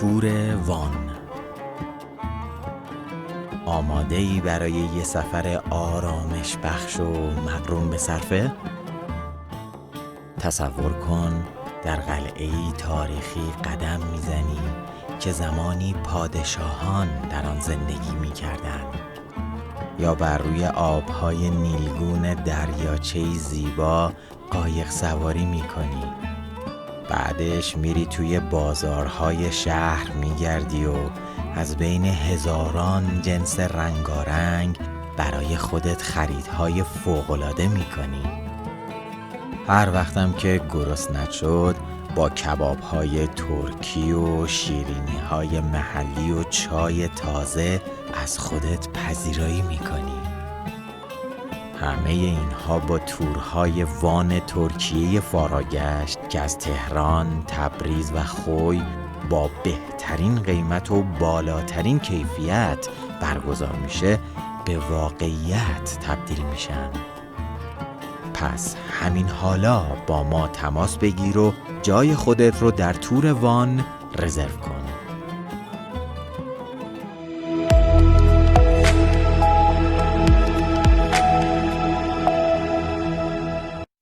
تور وان. آماده‌ای برای یه سفر آرامش بخش و مقرون به صرفه؟ تصور کن در قلعه‌ای تاریخی قدم میزنی که زمانی پادشاهان در آن زندگی می‌کردند، یا بر روی آب‌های نیلگون دریاچه‌ای زیبا قایق سواری می‌کنی. بعدش میری توی بازارهای شهر میگردی و از بین هزاران جنس رنگارنگ برای خودت خریدهای فوق‌العاده میکنی. هر وقتم که گرسنت شد با کبابهای ترکی و شیرینیهای محلی و چای تازه از خودت پذیرایی میکنی. همه اینها با تورهای وان ترکیه فاراگشت که از تهران، تبریز و خوی با بهترین قیمت و بالاترین کیفیت برگزار میشه به واقعیت تبدیل میشن. پس همین حالا با ما تماس بگیر و جای خودت رو در تور وان رزرو کن.